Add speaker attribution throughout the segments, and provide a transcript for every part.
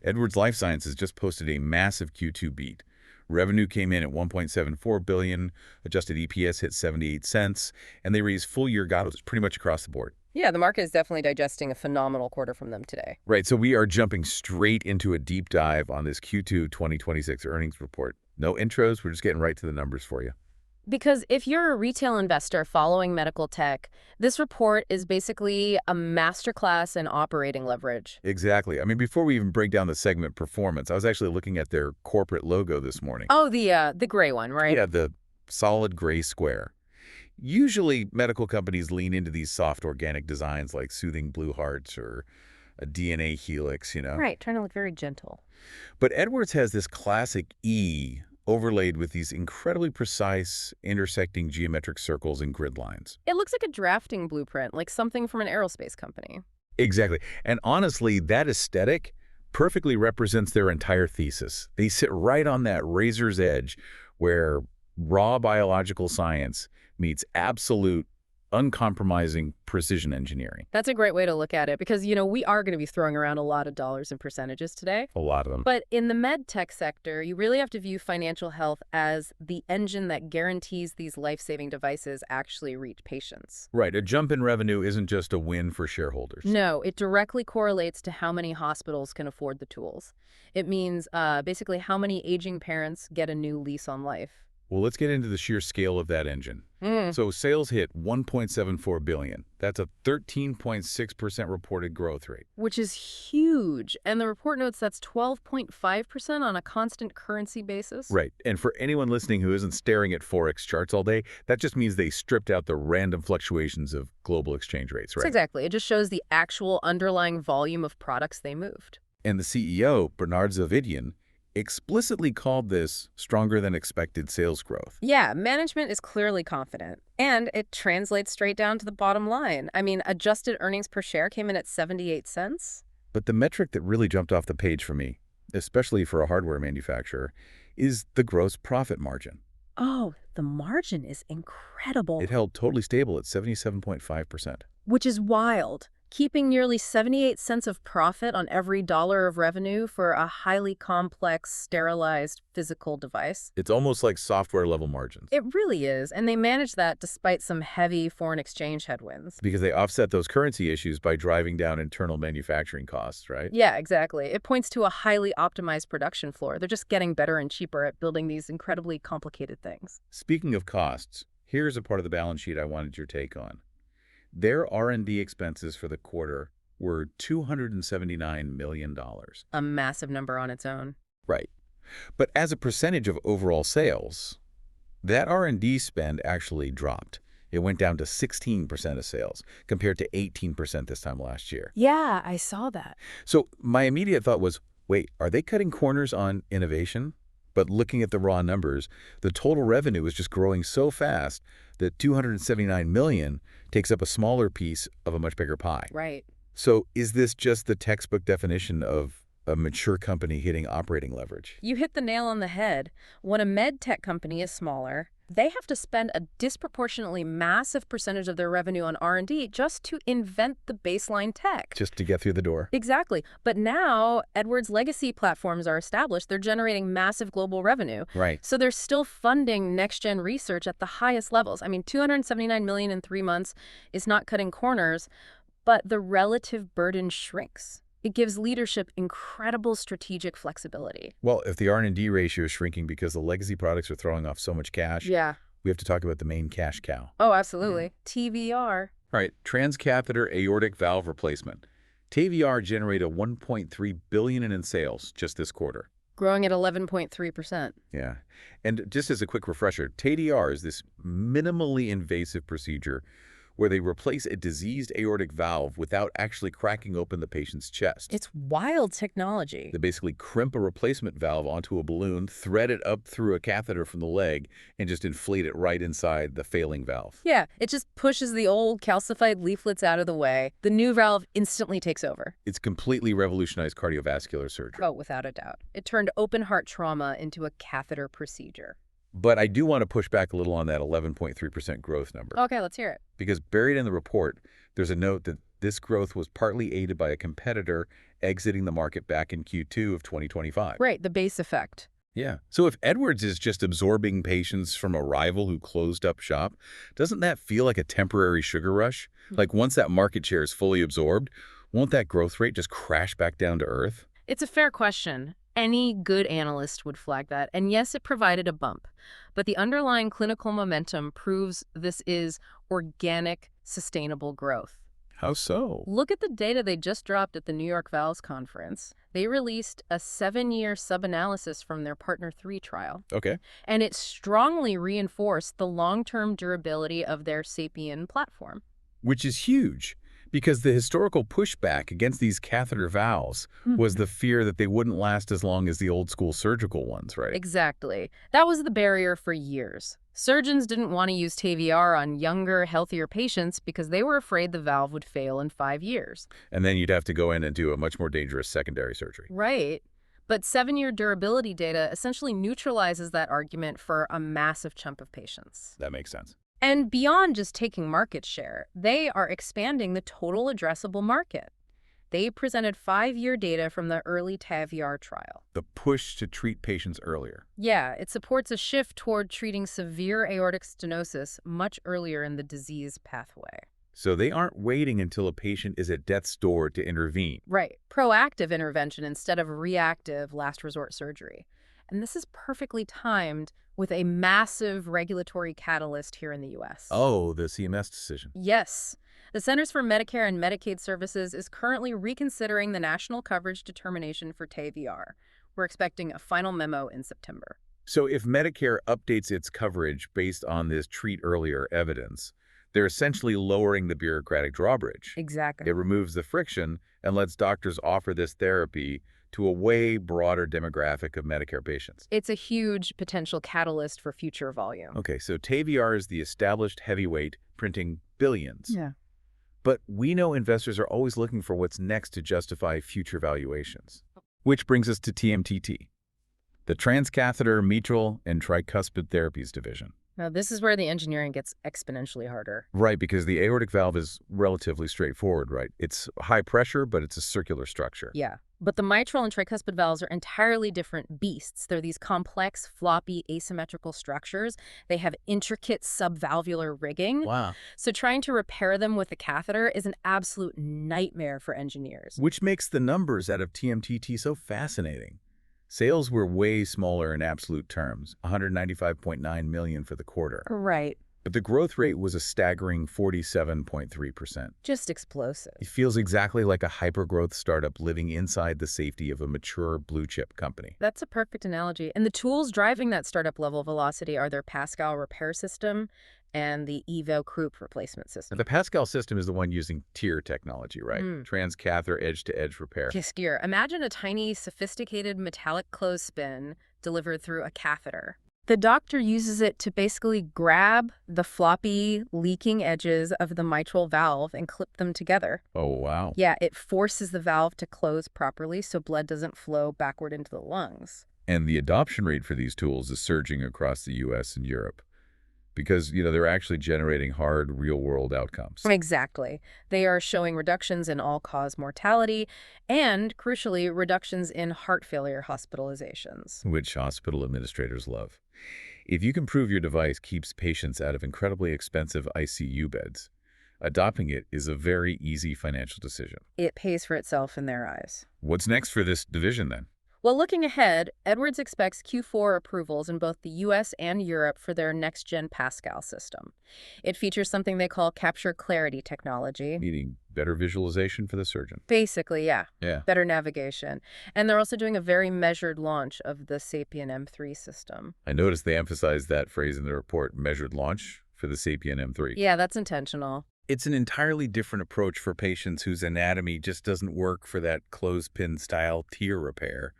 Speaker 1: Edwards Lifesciences just posted a massive Q2 beat. Revenue came in at $1.74 billion, adjusted EPS hit 78 cents, and they raised full-year guidance pretty much across the board.
Speaker 2: Yeah, the market is definitely digesting a phenomenal quarter from them today.
Speaker 1: Right, so we are jumping straight into a deep dive on this Q2 2026 earnings report. No intros, we're just getting right to the numbers for you.
Speaker 2: Because if you're a retail investor following medical tech, this report is basically a masterclass in operating leverage.
Speaker 1: Exactly. I mean, before we even break down the segment performance, I was actually looking at their corporate logo this morning.
Speaker 2: Oh, the gray one, right?
Speaker 1: Yeah, the solid gray square. Usually, medical companies lean into these soft organic designs like soothing blue hearts or a DNA helix,
Speaker 2: Right, trying to look very gentle.
Speaker 1: But Edwards has this classic E overlaid with these incredibly precise intersecting geometric circles and grid lines.
Speaker 2: It looks like a drafting blueprint, like something from an aerospace company.
Speaker 1: Exactly. And honestly, that aesthetic perfectly represents their entire thesis. They sit right on that razor's edge where raw biological science meets absolute, uncompromising precision engineering.
Speaker 2: That's a great way to look at it because, we are going to be throwing around a lot of dollars and percentages today.
Speaker 1: A lot of them.
Speaker 2: But in the med tech sector, you really have to view financial health as the engine that guarantees these life-saving devices actually reach patients.
Speaker 1: Right. A jump in revenue isn't just a win for shareholders.
Speaker 2: No, it directly correlates to how many hospitals can afford the tools. It means basically how many aging parents get a new lease on life.
Speaker 1: Well, let's get into the sheer scale of that engine. So sales hit $1.74 billion. That's a 13.6% reported growth rate.
Speaker 2: Which is huge. And the report notes that's 12.5% on a constant currency basis.
Speaker 1: Right. And for anyone listening who isn't staring at Forex charts all day, that just means they stripped out the random fluctuations of global exchange rates, right?
Speaker 2: Exactly. It just shows the actual underlying volume of products they moved.
Speaker 1: And the CEO, Bernard Zovighian, explicitly called this stronger than expected sales growth.
Speaker 2: Yeah, management is clearly confident. And it translates straight down to the bottom line. I mean, adjusted earnings per share came in at 78 cents.
Speaker 1: But the metric that really jumped off the page for me, especially for a hardware manufacturer, is the gross profit margin.
Speaker 2: Oh, the margin is incredible.
Speaker 1: It held totally stable at 77.5%.
Speaker 2: Which is wild. Keeping nearly 78 cents of profit on every dollar of revenue for a highly complex, sterilized physical device.
Speaker 1: It's almost like software-level margins.
Speaker 2: It really is, and they manage that despite some heavy foreign exchange headwinds.
Speaker 1: Because they offset those currency issues by driving down internal manufacturing costs, right?
Speaker 2: Yeah, exactly. It points to a highly optimized production floor. They're just getting better and cheaper at building these incredibly complicated things.
Speaker 1: Speaking of costs, here's a part of the balance sheet I wanted your take on. Their R&D expenses for the quarter were $279 million.
Speaker 2: A massive number on its own.
Speaker 1: Right. But as a percentage of overall sales, that R&D spend actually dropped. It went down to 16% of sales, compared to 18% this time last year.
Speaker 2: Yeah, I saw that.
Speaker 1: So my immediate thought was, wait, are they cutting corners on innovation? But looking at the raw numbers, the total revenue is just growing so fast that $279 million takes up a smaller piece of a much bigger pie.
Speaker 2: Right.
Speaker 1: So is this just the textbook definition of a mature company hitting operating leverage?
Speaker 2: You hit the nail on the head. When a med tech company is smaller, they have to spend a disproportionately massive percentage of their revenue on R&D just to invent the baseline tech.
Speaker 1: Just to get through the door.
Speaker 2: Exactly. But now Edwards' legacy platforms are established. They're generating massive global revenue.
Speaker 1: Right.
Speaker 2: So they're still funding next-gen research at the highest levels. I mean, $279 million in 3 months is not cutting corners, but the relative burden shrinks. It gives leadership incredible strategic flexibility.
Speaker 1: Well, if the R&D ratio is shrinking because the legacy products are throwing off so much cash,
Speaker 2: yeah,
Speaker 1: we have to talk about the main cash cow.
Speaker 2: Oh, absolutely. TVR.
Speaker 1: All right, transcatheter aortic valve replacement. TVR generated $1.3 billion in sales just this quarter.
Speaker 2: Growing at 11.3%.
Speaker 1: Yeah. And just as a quick refresher, TDR is this minimally invasive procedure where they replace a diseased aortic valve without actually cracking open the patient's chest.
Speaker 2: It's wild technology.
Speaker 1: They basically crimp a replacement valve onto a balloon, thread it up through a catheter from the leg, and just inflate it right inside the failing valve.
Speaker 2: Yeah, it just pushes the old calcified leaflets out of the way. The new valve instantly takes over.
Speaker 1: It's completely revolutionized cardiovascular surgery.
Speaker 2: Oh, without a doubt. It turned open heart trauma into a catheter procedure.
Speaker 1: But I do want to push back a little on that 11.3% growth number.
Speaker 2: Okay, let's hear it.
Speaker 1: Because buried in the report, there's a note that this growth was partly aided by a competitor exiting the market back in Q2 of 2025.
Speaker 2: Right, the base effect.
Speaker 1: Yeah. So if Edwards is just absorbing patients from a rival who closed up shop, doesn't that feel like a temporary sugar rush? Like once that market share is fully absorbed, won't that growth rate just crash back down to earth?
Speaker 2: It's a fair question. Any good analyst would flag that. And yes, it provided a bump. But the underlying clinical momentum proves this is organic, sustainable growth.
Speaker 1: How so?
Speaker 2: Look at the data they just dropped at the New York Valves conference. They released a 7-year sub-analysis from their PARTNER 3 trial.
Speaker 1: Okay.
Speaker 2: And it strongly reinforced the long-term durability of their SAPIEN platform.
Speaker 1: Which is huge, because the historical pushback against these catheter valves was the fear that they wouldn't last as long as the old-school surgical ones, right?
Speaker 2: Exactly. That was the barrier for years. Surgeons didn't want to use TAVR on younger, healthier patients because they were afraid the valve would fail in 5 years.
Speaker 1: And then you'd have to go in and do a much more dangerous secondary surgery.
Speaker 2: Right. But 7-year durability data essentially neutralizes that argument for a massive chunk of patients.
Speaker 1: That makes sense.
Speaker 2: And beyond just taking market share, they are expanding the total addressable market. They presented 5-year data from the early TAVR trial.
Speaker 1: The push to treat patients earlier.
Speaker 2: Yeah, it supports a shift toward treating severe aortic stenosis much earlier in the disease pathway.
Speaker 1: So they aren't waiting until a patient is at death's door to intervene.
Speaker 2: Right. Proactive intervention instead of reactive last resort surgery. And this is perfectly timed with a massive regulatory catalyst here in the U.S.
Speaker 1: Oh, the CMS decision.
Speaker 2: Yes. The Centers for Medicare and Medicaid Services is currently reconsidering the national coverage determination for TAVR. We're expecting a final memo in September.
Speaker 1: So if Medicare updates its coverage based on this treat earlier evidence, they're essentially lowering the bureaucratic drawbridge.
Speaker 2: Exactly.
Speaker 1: It removes the friction and lets doctors offer this therapy to a way broader demographic of Medicare patients.
Speaker 2: It's a huge potential catalyst for future volume.
Speaker 1: Okay, so TAVR is the established heavyweight printing billions.
Speaker 2: Yeah.
Speaker 1: But we know investors are always looking for what's next to justify future valuations. Which brings us to TMTT, the Transcatheter Mitral and Tricuspid Therapies Division.
Speaker 2: Now, this is where the engineering gets exponentially harder.
Speaker 1: Right, because the aortic valve is relatively straightforward, right? It's high pressure, but it's a circular structure.
Speaker 2: Yeah. But the mitral and tricuspid valves are entirely different beasts. They're these complex, floppy, asymmetrical structures. They have intricate subvalvular rigging.
Speaker 1: Wow.
Speaker 2: So trying to repair them with a catheter is an absolute nightmare for engineers.
Speaker 1: Which makes the numbers out of TMTT so fascinating. Sales were way smaller in absolute terms, $195.9 million for the quarter.
Speaker 2: Right.
Speaker 1: But the growth rate was a staggering 47.3%.
Speaker 2: Just explosive.
Speaker 1: It feels exactly like a hyper-growth startup living inside the safety of a mature blue-chip company.
Speaker 2: That's a perfect analogy. And the tools driving that startup level velocity are their Pascal repair system and the Evo Croup replacement system.
Speaker 1: The Pascal system is the one using TEER technology, right?
Speaker 2: Mm.
Speaker 1: Transcatheter edge-to-edge repair.
Speaker 2: Yes, gear. Imagine a tiny, sophisticated metallic clothespin delivered through a catheter. The doctor uses it to basically grab the floppy, leaking edges of the mitral valve and clip them together.
Speaker 1: Oh, wow.
Speaker 2: Yeah, it forces the valve to close properly so blood doesn't flow backward into the lungs.
Speaker 1: And the adoption rate for these tools is surging across the U.S. and Europe because, they're actually generating hard, real-world outcomes.
Speaker 2: Exactly. They are showing reductions in all-cause mortality and, crucially, reductions in heart failure hospitalizations.
Speaker 1: Which hospital administrators love. If you can prove your device keeps patients out of incredibly expensive ICU beds, adopting it is a very easy financial decision.
Speaker 2: It pays for itself in their eyes.
Speaker 1: What's next for this division, then?
Speaker 2: Well, looking ahead, Edwards expects Q4 approvals in both the U.S. and Europe for their next-gen Pascal system. It features something they call capture clarity technology.
Speaker 1: Meaning better visualization for the surgeon.
Speaker 2: Basically, yeah.
Speaker 1: Yeah.
Speaker 2: Better navigation. And they're also doing a very measured launch of the SAPIEN M3 system.
Speaker 1: I noticed they emphasized that phrase in the report, measured launch, for the SAPIEN M3.
Speaker 2: Yeah, that's intentional.
Speaker 1: It's an entirely different approach for patients whose anatomy just doesn't work for that clothespin-style TEER repair.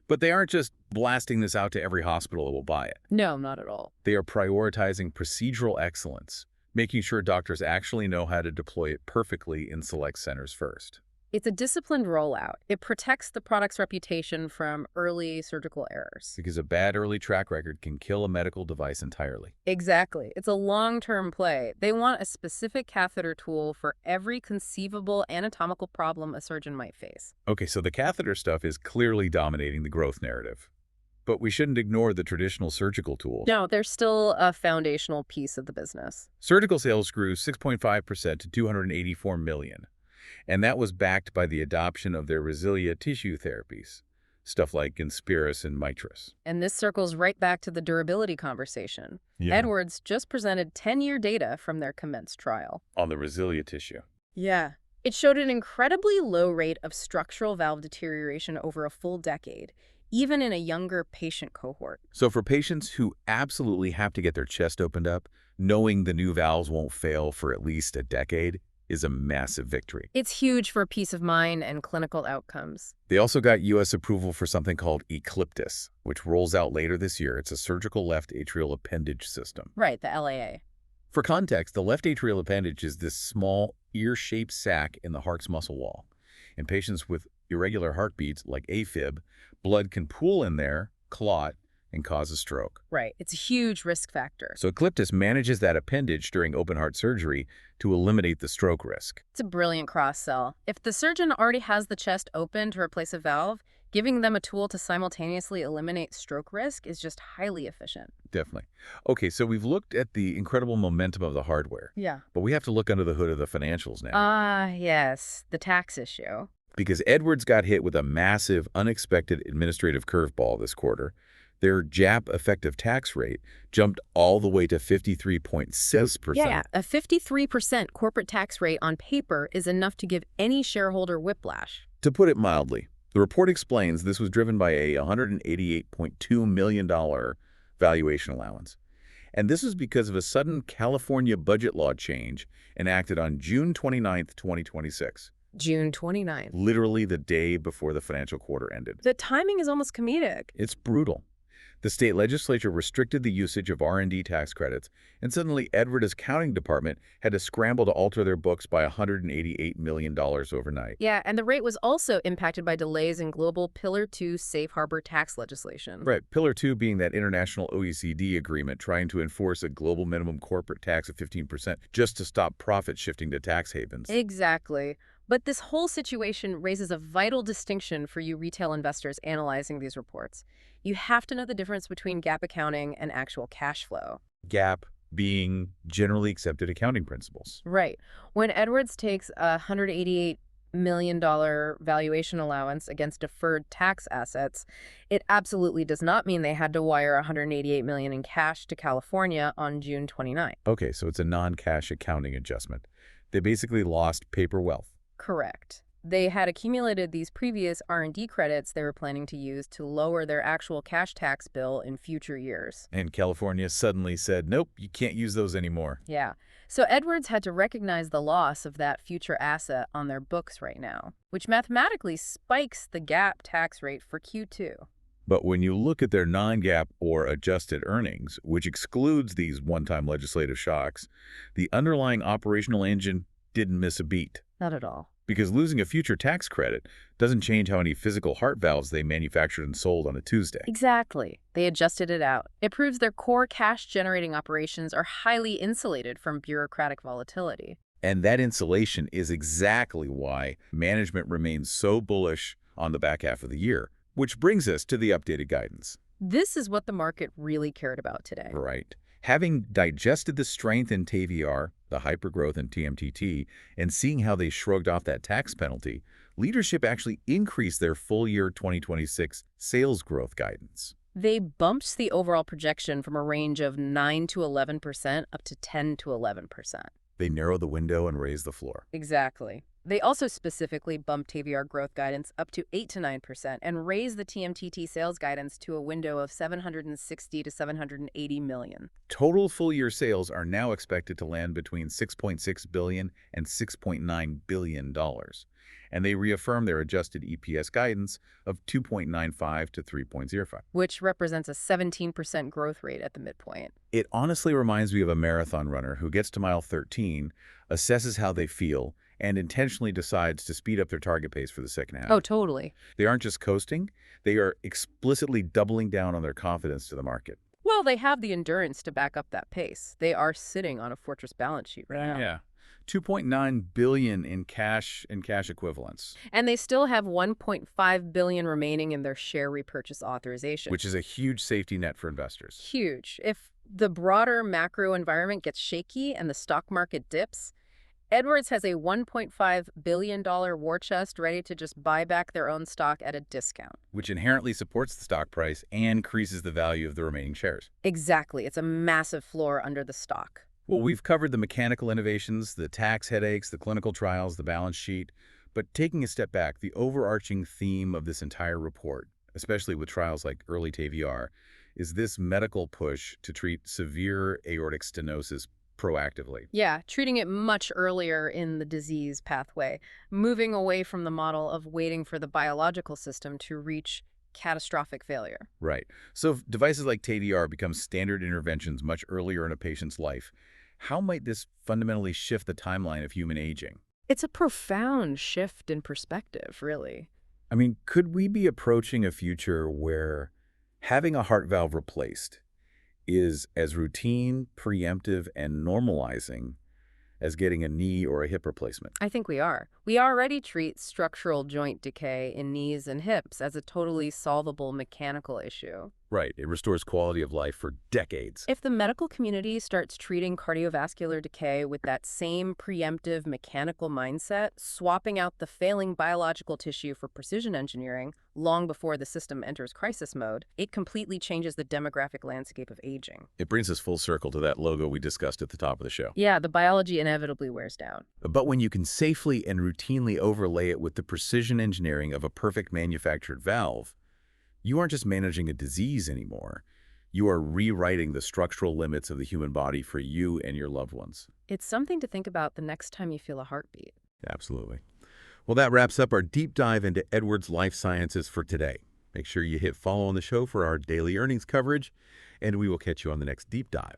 Speaker 1: But they aren't just blasting this out to every hospital that will buy it.
Speaker 2: No, not at all.
Speaker 1: They are prioritizing procedural excellence, making sure doctors actually know how to deploy it perfectly in select centers first.
Speaker 2: It's a disciplined rollout. It protects the product's reputation from early surgical errors.
Speaker 1: Because a bad early track record can kill a medical device entirely.
Speaker 2: Exactly. It's a long-term play. They want a specific catheter tool for every conceivable anatomical problem a surgeon might face.
Speaker 1: Okay, so the catheter stuff is clearly dominating the growth narrative. But we shouldn't ignore the traditional surgical tools.
Speaker 2: No, they're still a foundational piece of the business.
Speaker 1: Surgical sales grew 6.5% to $284 million. And that was backed by the adoption of their Resilia tissue therapies, stuff like Inspiris and Mitris.
Speaker 2: And this circles right back to the durability conversation.
Speaker 1: Yeah.
Speaker 2: Edwards just presented 10-year data from their COMMENCE trial.
Speaker 1: On the Resilia tissue.
Speaker 2: Yeah. It showed an incredibly low rate of structural valve deterioration over a full decade, even in a younger patient cohort.
Speaker 1: So for patients who absolutely have to get their chest opened up, knowing the new valves won't fail for at least a decade is a massive victory.
Speaker 2: It's huge for peace of mind and clinical outcomes.
Speaker 1: They also got U.S. approval for something called Ecliptus, which rolls out later this year. It's a surgical left atrial appendage system.
Speaker 2: Right, the LAA.
Speaker 1: For context, the left atrial appendage is this small, ear-shaped sac in the heart's muscle wall. In patients with irregular heartbeats, like AFib, blood can pool in there, clot, and cause a stroke.
Speaker 2: Right. It's a huge risk factor.
Speaker 1: So Ecliptus manages that appendage during open heart surgery to eliminate the stroke risk.
Speaker 2: It's a brilliant cross-sell. If the surgeon already has the chest open to replace a valve, giving them a tool to simultaneously eliminate stroke risk is just highly efficient.
Speaker 1: Definitely. Okay, so we've looked at the incredible momentum of the hardware.
Speaker 2: Yeah.
Speaker 1: But we have to look under the hood of the financials now.
Speaker 2: Ah, yes. The tax issue.
Speaker 1: Because Edwards got hit with a massive, unexpected administrative curveball this quarter. Their GAAP effective tax rate jumped all the way to 53.6%.
Speaker 2: Yeah, a 53% corporate tax rate on paper is enough to give any shareholder whiplash.
Speaker 1: To put it mildly, the report explains this was driven by a $188.2 million valuation allowance. And this was because of a sudden California budget law change enacted on June 29, 2026.
Speaker 2: June 29th.
Speaker 1: Literally the day before the financial quarter ended.
Speaker 2: The timing is almost comedic.
Speaker 1: It's brutal. The state legislature restricted the usage of R&D tax credits, and suddenly Edwards' accounting department had to scramble to alter their books by $188 million overnight.
Speaker 2: Yeah, and the rate was also impacted by delays in global Pillar 2 safe harbor tax legislation.
Speaker 1: Right, Pillar 2 being that international OECD agreement trying to enforce a global minimum corporate tax of 15% just to stop profit shifting to tax havens.
Speaker 2: Exactly. But this whole situation raises a vital distinction for you retail investors analyzing these reports. You have to know the difference between GAAP accounting and actual cash flow.
Speaker 1: GAAP being generally accepted accounting principles.
Speaker 2: Right. When Edwards takes a $188 million valuation allowance against deferred tax assets, it absolutely does not mean they had to wire $188 million in cash to California on June 29th.
Speaker 1: Okay, so it's a non-cash accounting adjustment. They basically lost paper wealth.
Speaker 2: Correct. They had accumulated these previous R&D credits they were planning to use to lower their actual cash tax bill in future years.
Speaker 1: And California suddenly said, nope, you can't use those anymore.
Speaker 2: Yeah. So Edwards had to recognize the loss of that future asset on their books right now, which mathematically spikes the GAAP tax rate for Q2.
Speaker 1: But when you look at their non-GAAP or adjusted earnings, which excludes these one-time legislative shocks, the underlying operational engine didn't miss a beat.
Speaker 2: Not at all.
Speaker 1: Because losing a future tax credit doesn't change how many physical heart valves they manufactured and sold on a Tuesday.
Speaker 2: Exactly. They adjusted it out. It proves their core cash-generating operations are highly insulated from bureaucratic volatility.
Speaker 1: And that insulation is exactly why management remains so bullish on the back half of the year, which brings us to the updated guidance.
Speaker 2: This is what the market really cared about today.
Speaker 1: Right. Having digested the strength in TVR, the hypergrowth in TMTT, and seeing how they shrugged off that tax penalty, leadership actually increased their full-year 2026 sales growth guidance.
Speaker 2: They bumped the overall projection from a range of 9 to 11% up to 10 to 11%.
Speaker 1: They narrowed the window and raised the floor.
Speaker 2: Exactly. They also specifically bumped TVR growth guidance up to 8 to 9% and raised the TMTT sales guidance to a window of 760 to 780 million.
Speaker 1: Total full-year sales are now expected to land between $6.6 billion and $6.9 billion. And they reaffirm their adjusted EPS guidance of 2.95 to 3.05.
Speaker 2: Which represents a 17% growth rate at the midpoint.
Speaker 1: It honestly reminds me of a marathon runner who gets to mile 13, assesses how they feel, and intentionally decides to speed up their target pace for the second half.
Speaker 2: Oh, totally.
Speaker 1: They aren't just coasting, they are explicitly doubling down on their confidence to the market.
Speaker 2: Well, they have the endurance to back up that pace. They are sitting on a fortress balance sheet right now.
Speaker 1: Yeah. $2.9 billion in cash and cash equivalents,
Speaker 2: And they still have $1.5 billion remaining in their share repurchase authorization.
Speaker 1: which is a huge safety net for investors.
Speaker 2: Huge. If the broader macro environment gets shaky and the stock market dips, Edwards has a $1.5 billion war chest ready to just buy back their own stock at a discount.
Speaker 1: Which inherently supports the stock price and increases the value of the remaining shares.
Speaker 2: Exactly. It's a massive floor under the stock.
Speaker 1: Well, we've covered the mechanical innovations, the tax headaches, the clinical trials, the balance sheet. But taking a step back, the overarching theme of this entire report, especially with trials like early TAVR, is this medical push to treat severe aortic stenosis proactively.
Speaker 2: Yeah, treating it much earlier in the disease pathway, moving away from the model of waiting for the biological system to reach catastrophic failure.
Speaker 1: Right. So if devices like TAVR become standard interventions much earlier in a patient's life, how might this fundamentally shift the timeline of human aging?
Speaker 2: It's a profound shift in perspective, really.
Speaker 1: I mean, could we be approaching a future where having a heart valve replaced is as routine, preemptive, and normalizing as getting a knee or a hip replacement?
Speaker 2: I think we are. We already treat structural joint decay in knees and hips as a totally solvable mechanical issue.
Speaker 1: Right. It restores quality of life for decades.
Speaker 2: If the medical community starts treating cardiovascular decay with that same preemptive mechanical mindset, swapping out the failing biological tissue for precision engineering long before the system enters crisis mode, it completely changes the demographic landscape of aging.
Speaker 1: It brings us full circle to that logo we discussed at the top of the show.
Speaker 2: Yeah, the biology inevitably wears down.
Speaker 1: But when you can safely and routinely overlay it with the precision engineering of a perfect manufactured valve, you aren't just managing a disease anymore. You are rewriting the structural limits of the human body for you and your loved ones.
Speaker 2: It's something to think about the next time you feel a heartbeat.
Speaker 1: Absolutely. Well, that wraps up our deep dive into Edwards Lifesciences for today. Make sure you hit follow on the show for our daily earnings coverage, and we will catch you on the next deep dive.